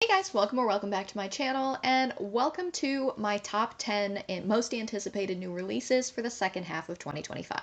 Hey guys, welcome or welcome back to my channel, and welcome to my top 10 most anticipated new releases for the second half of 2025.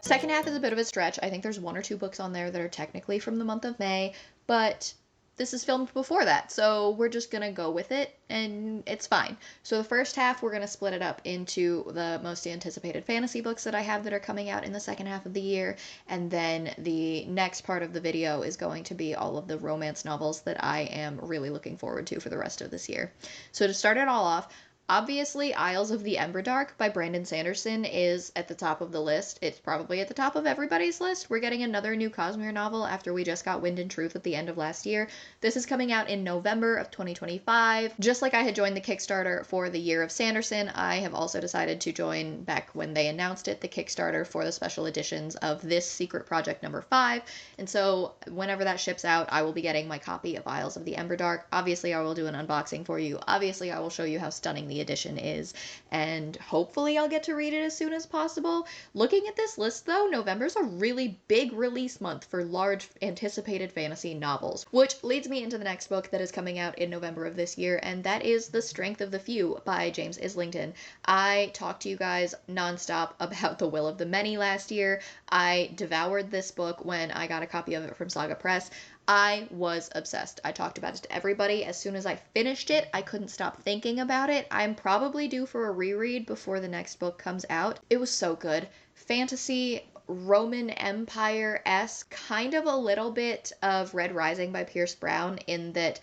Second half is a bit of a stretch. I think there's one or two books on there that are technically from the month of May, but this is filmed before that, so we're just gonna go with it, and it's fine. So the first half, we're gonna split it up into the most anticipated fantasy books that I have that are coming out in the second half of the year, and then the next part of the video is going to be all of the romance novels that I am really looking forward to for the rest of this year. So to start it all off, obviously, Isles of the Emberdark by Brandon Sanderson is at the top of the list. It's probably at the top of everybody's list. We're getting another new Cosmere novel after we just got Wind and Truth at the end of last year. This is coming out in November of 2025. Just like I had joined the Kickstarter for the Year of Sanderson, I have also decided to join, back when they announced it, the Kickstarter for the special editions of this Secret Project number 5. And so whenever that ships out, I will be getting my copy of Isles of the Emberdark. Obviously, I will do an unboxing for you. Obviously, I will show you how stunning the edition is, and hopefully I'll get to read it as soon as possible. Looking at this list though, November's a really big release month for large anticipated fantasy novels, which leads me into the next book that is coming out in November of this year, and that is The Strength of the Few by James Islington. I talked to you guys nonstop about The Will of the Many last year. I devoured this book when I got a copy of it from Saga Press. I was obsessed. I talked about it to everybody. As soon as I finished it, I couldn't stop thinking about it. I'm probably due for a reread before the next book comes out. It was so good. Fantasy, Roman Empire-esque, kind of a little bit of Red Rising by Pierce Brown, in that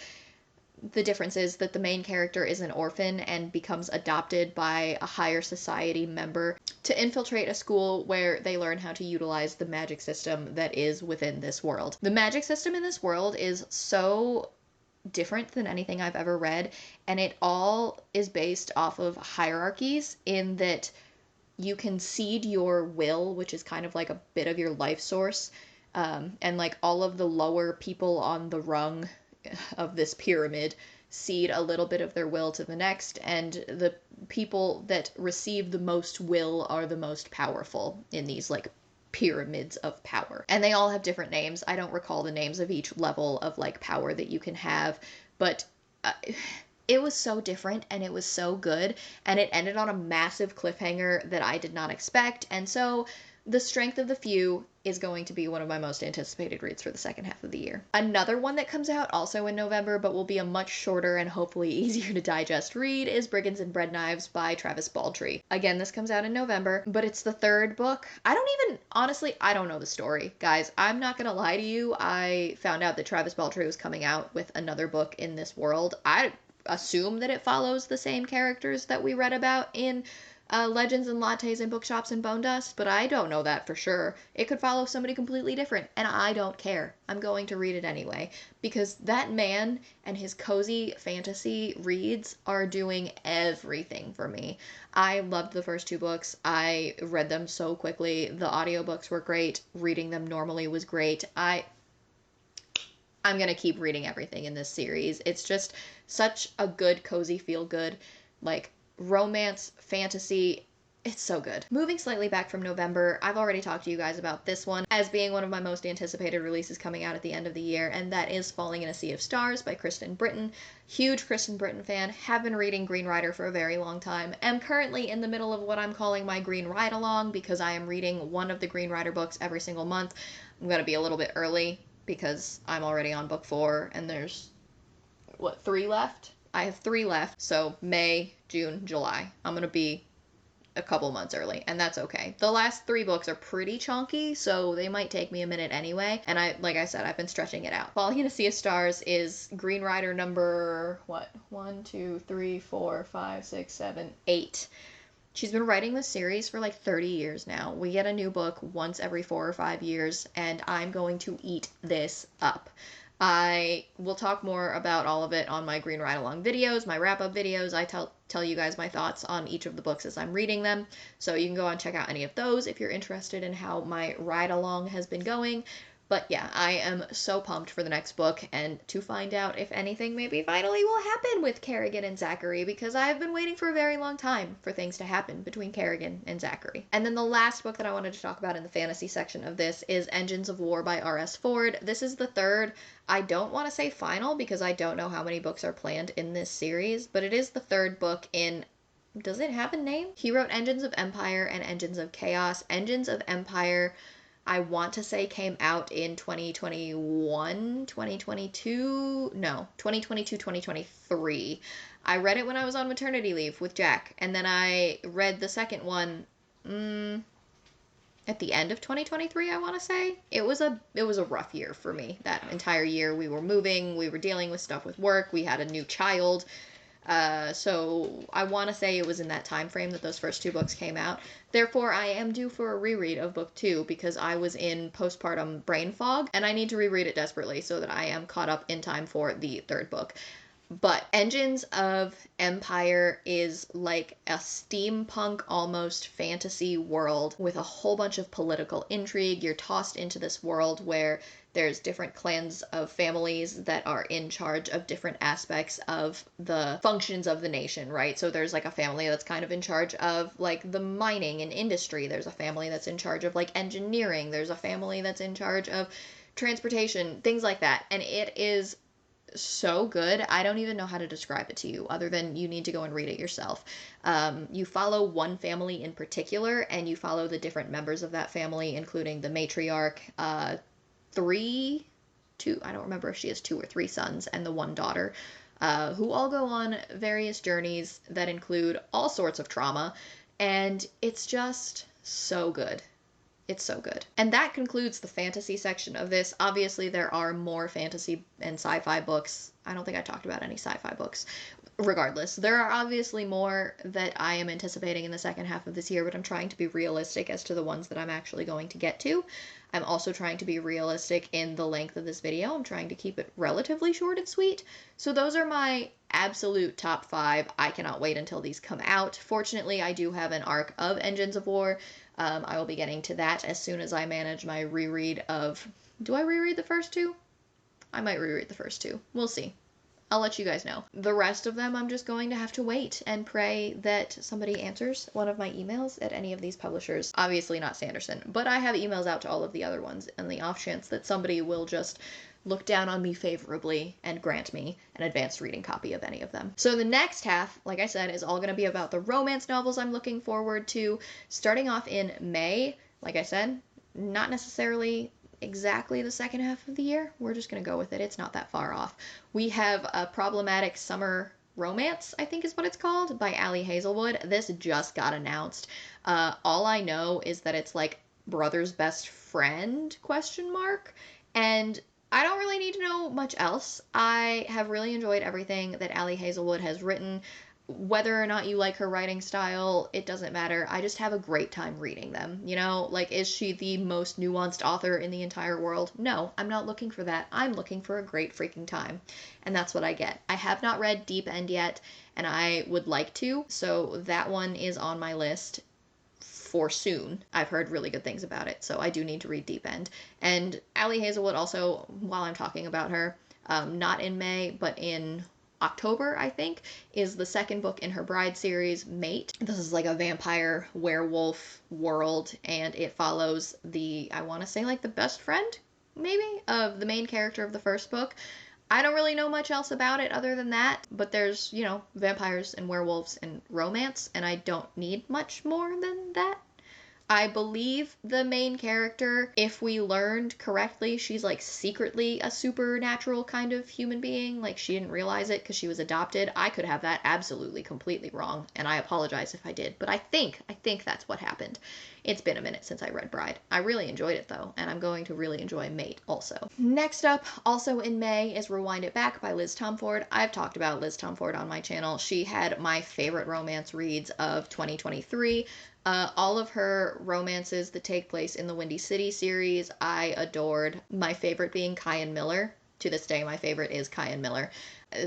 the difference is that the main character is an orphan and becomes adopted by a higher society member to infiltrate a school where they learn how to utilize the magic system that is within this world. The magic system in this world is so different than anything I've ever read, and it all is based off of hierarchies, in that you can seed your will, which is kind of like a bit of your life source, and like all of the lower people on the rung of this pyramid cede a little bit of their will to the next, and the people that receive the most will are the most powerful in these like pyramids of power. And they all have different names. I don't recall the names of each level of like power that you can have, but it was so different and it was so good, and it ended on a massive cliffhanger that I did not expect. And so The Strength of the Few is going to be one of my most anticipated reads for the second half of the year. Another one that comes out also in November, but will be a much shorter and hopefully easier to digest read, is Brigands and Bread Knives by Travis Baldree. Again, this comes out in November, but it's the third book. Honestly, I don't know the story. Guys, I'm not gonna lie to you. I found out that Travis Baldree was coming out with another book in this world. I assume that it follows the same characters that we read about in Legends and Lattes and Bookshops and Bone Dust, but I don't know that for sure. It could follow somebody completely different, and I don't care. I'm going to read it anyway, because that man and his cozy fantasy reads are doing everything for me. I loved the first two books. I read them so quickly. The audiobooks were great. Reading them normally was great. I'm gonna keep reading everything in this series. It's just such a good, cozy, feel-good, like, romance, fantasy. It's so good. Moving slightly back from November, I've already talked to you guys about this one as being one of my most anticipated releases coming out at the end of the year, and that is Falling in a Sea of Stars by Kristen Britton. Huge Kristen Britton fan, have been reading Green Rider for a very long time, am currently in the middle of what I'm calling my Green Ride Along, because I am reading one of the Green Rider books every single month. I'm gonna be a little bit early because I'm already on book 4, and there's, 3 left? I have 3 left, so May, June, July. I'm gonna be a couple months early, and that's okay. The last 3 books are pretty chunky, so they might take me a minute anyway, and like I said, I've been stretching it out. Falling in a Sea of Stars is Green Rider number, 1, 2, 3, 4, 5, 6, 7, 8. She's been writing this series for like 30 years now. We get a new book once every 4 or 5 years, and I'm going to eat this up. I will talk more about all of it on my Green Ride Along videos, my wrap-up videos. I tell you guys my thoughts on each of the books as I'm reading them, so you can go and check out any of those if you're interested in how my ride along has been going. But yeah, I am so pumped for the next book and to find out if anything maybe finally will happen with Kerrigan and Zachary, because I've been waiting for a very long time for things to happen between Kerrigan and Zachary. And then the last book that I wanted to talk about in the fantasy section of this is Engines of War by R.S. Ford. This is the third. I don't want to say final because I don't know how many books are planned in this series, but it is the third book in... Does it have a name? He wrote Engines of Empire and Engines of Chaos. Engines of Empire, I want to say, came out in 2021, 2022, no, 2022, 2023. I read it when I was on maternity leave with Jack, and then I read the second one at the end of 2023, I want to say. It was a rough year for me. That entire year we were moving, we were dealing with stuff with work, we had a new child. So I want to say it was in that time frame that those first two books came out. Therefore, I am due for a reread of book 2 because I was in postpartum brain fog and I need to reread it desperately so that I am caught up in time for the third book. But Engines of Empire is like a steampunk almost fantasy world with a whole bunch of political intrigue. You're tossed into this world where there's different clans of families that are in charge of different aspects of the functions of the nation, right? So there's like a family that's kind of in charge of like the mining and industry. There's a family that's in charge of like engineering. There's a family that's in charge of transportation, things like that. And it is so good. I don't even know how to describe it to you other than you need to go and read it yourself. You follow one family in particular and you follow the different members of that family, including the matriarch, I don't remember if she has 2 or 3 sons, and the one daughter, who all go on various journeys that include all sorts of trauma, and it's just so good. It's so good. And that concludes the fantasy section of this. Obviously, there are more fantasy and sci-fi books. I don't think I talked about any sci-fi books. Regardless, there are obviously more that I am anticipating in the second half of this year, but I'm trying to be realistic as to the ones that I'm actually going to get to. I'm also trying to be realistic in the length of this video. I'm trying to keep it relatively short and sweet. So those are my absolute top 5. I cannot wait until these come out. Fortunately, I do have an arc of Engines of War. I will be getting to that as soon as I manage my reread of... Do I reread the first 2? I might reread the first 2. We'll see. I'll let you guys know. The rest of them, I'm just going to have to wait and pray that somebody answers one of my emails at any of these publishers. Obviously not Sanderson, but I have emails out to all of the other ones in the off chance that somebody will just look down on me favorably and grant me an advanced reading copy of any of them. So the next half, like I said, is all going to be about the romance novels I'm looking forward to. Starting off in May, like I said, not necessarily exactly the second half of the year. We're just going to go with it. It's not that far off. We have a Problematic Summer Romance, I think is what it's called, by Ali Hazelwood. This just got announced. All I know is that it's like brother's best friend, ? And I don't really need to know much else. I have really enjoyed everything that Ali Hazelwood has written. Whether or not you like her writing style, it doesn't matter. I just have a great time reading them. You know, like, is she the most nuanced author in the entire world? No, I'm not looking for that. I'm looking for a great freaking time. And that's what I get. I have not read Deep End yet, and I would like to. So that one is on my list for soon. I've heard really good things about it, so I do need to read Deep End. And Ali Hazelwood also, while I'm talking about her, not in May, but in October, I think, is the second book in her Bride series, Mate. This is like a vampire werewolf world, and it follows the, I want to say, like the best friend, maybe, of the main character of the first book. I don't really know much else about it other than that, but there's, you know, vampires and werewolves and romance, and I don't need much more than that. I believe the main character, if we learned correctly, she's like secretly a supernatural kind of human being. Like, she didn't realize it because she was adopted. I could have that absolutely completely wrong, and I apologize if I did. But I think that's what happened. It's been a minute since I read Bride. I really enjoyed it though, and I'm going to really enjoy Mate also. Next up, also in May, is Rewind It Back by Liz Tomford. I've talked about Liz Tomford on my channel. She had my favorite romance reads of 2023. All of her romances that take place in the Windy City series, I adored. My favorite being Kyan Miller. to this day, my favorite is Kai and Miller.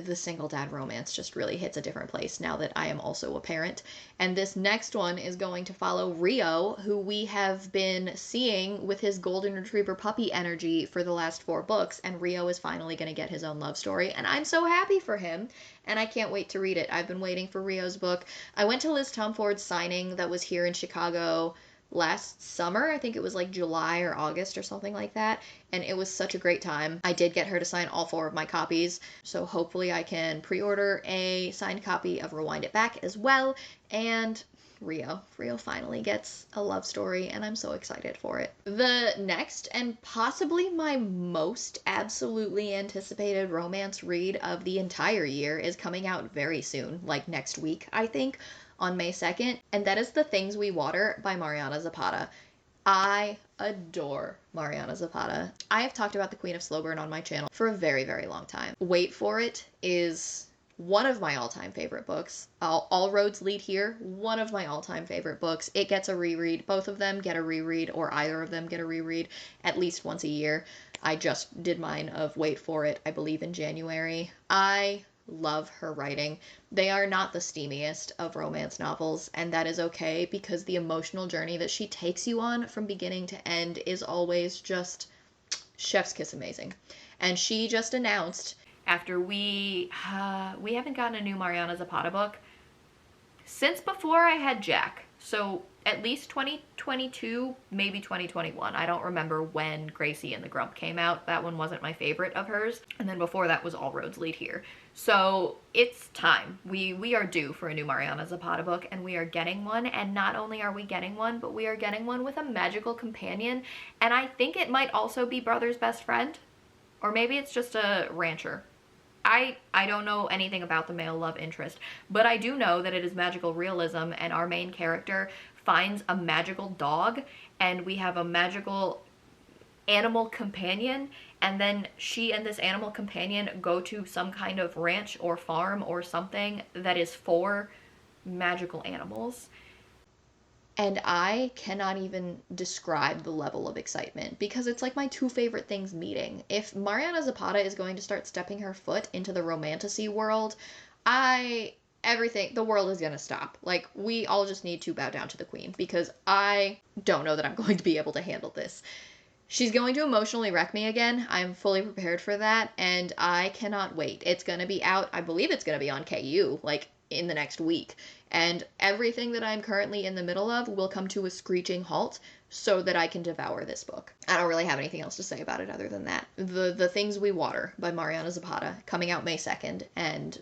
The single dad romance just really hits a different place now that I am also a parent. And this next one is going to follow Rio, who we have been seeing with his golden retriever puppy energy for the last 4 books, and Rio is finally going to get his own love story, and I'm so happy for him, and I can't wait to read it. I've been waiting for Rio's book. I went to Liz Tomford's signing that was here in Chicago last summer. I think it was like July or August or something like that, and it was such a great time. I did get her to sign all 4 of my copies, so hopefully I can pre-order a signed copy of Rewind It Back as well. And Rio finally gets a love story, and I'm so excited for it. The next, and possibly my most absolutely anticipated romance read of the entire year, is coming out very soon, like next week, I think, on May 2nd, and that is The Things We Water by Mariana Zapata. I adore Mariana Zapata. I have talked about The Queen of Slow Burn on my channel for a very, very long time. Wait for It is one of my all-time favorite books. All Roads Lead Here, one of my all-time favorite books. It gets a reread. Both of them get a reread, or either of them get a reread at least once a year. I just did mine of Wait for It, I believe, in January. I love her writing. They are not the steamiest of romance novels, and that is okay, because the emotional journey that she takes you on from beginning to end is always just chef's kiss amazing. And she just announced, after we haven't gotten a new Mariana Zapata book since before I had Jack, so at least 2022, maybe 2021. I don't remember when Gracie and the Grump came out. That one wasn't my favorite of hers. And then before that was All Roads Lead Here. So it's time. We are due for a new Mariana Zapata book, and we are getting one. And not only are we getting one, but we are getting one with a magical companion. And I think it might also be Brother's best friend. Or maybe it's just a rancher. I don't know anything about the male love interest, but I do know that it is magical realism, and our main character finds a magical dog, and we have a magical animal companion, and then she and this animal companion go to some kind of ranch or farm or something that is for magical animals. And I cannot even describe the level of excitement, because it's like my 2 favorite things meeting. If Mariana Zapata is going to start stepping her foot into the romantasy world, the world is gonna stop. Like, we all just need to bow down to the queen, because I don't know that I'm going to be able to handle this. She's going to emotionally wreck me again. I'm fully prepared for that, and I cannot wait. It's gonna be out, I believe it's gonna be on KU, like, in the next week. And everything that I'm currently in the middle of will come to a screeching halt so that I can devour this book. I don't really have anything else to say about it other than that. The Things We Water by Mariana Zapata, coming out May 2nd, and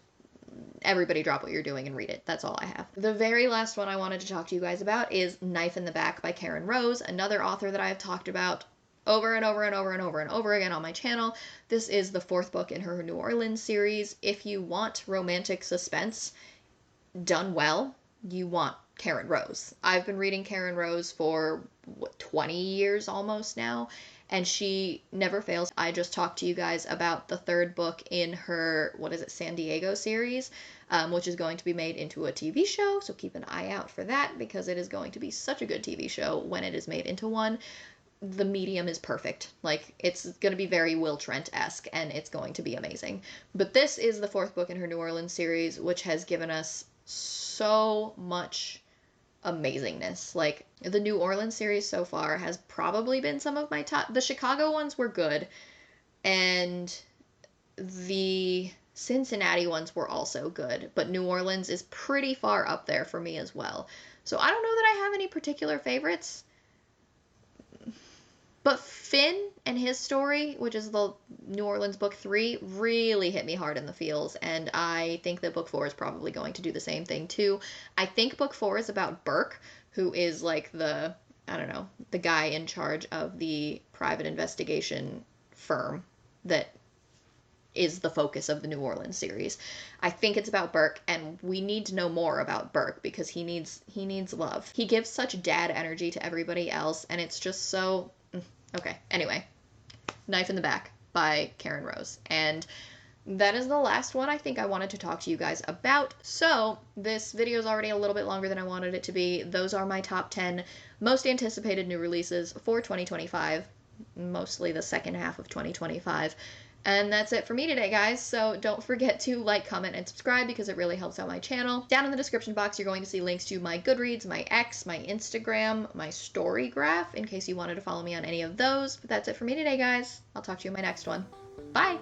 everybody drop what you're doing and read it. That's all I have. The very last one I wanted to talk to you guys about is Knife in the Back by Karen Rose, another author that I have talked about over and over and over and over and over again on my channel. This is the 4th book in her New Orleans series. If you want romantic suspense done well, you want Karen Rose. I've been reading Karen Rose for 20 years almost now, and she never fails. I just talked to you guys about the 3rd book in her, San Diego series, which is going to be made into a TV show, so keep an eye out for that, because it is going to be such a good TV show when it is made into one. The medium is perfect. Like, it's going to be very Will Trent-esque, and it's going to be amazing. But this is the 4th book in her New Orleans series, which has given us so much amazingness. Like, the New Orleans series so far has probably been some of my top. The Chicago ones were good, and the Cincinnati ones were also good, but New Orleans is pretty far up there for me as well. So I don't know that I have any particular favorites. But Finn and his story, which is the New Orleans book 3, really hit me hard in the feels, and I think that book 4 is probably going to do the same thing too. I think book 4 is about Burke, who is like the guy in charge of the private investigation firm that is the focus of the New Orleans series. I think it's about Burke, and we need to know more about Burke, because he needs love. He gives such dad energy to everybody else, and it's just so... Okay, anyway, Knife in the Back by Karen Rose. And that is the last one I think I wanted to talk to you guys about. So this video is already a little bit longer than I wanted it to be. Those are my top 10 most anticipated new releases for 2025, mostly the second half of 2025. And that's it for me today, guys. So don't forget to like, comment, and subscribe because it really helps out my channel. Down in the description box, you're going to see links to my Goodreads, my X, my Instagram, my story graph, in case you wanted to follow me on any of those. But that's it for me today, guys. I'll talk to you in my next one. Bye!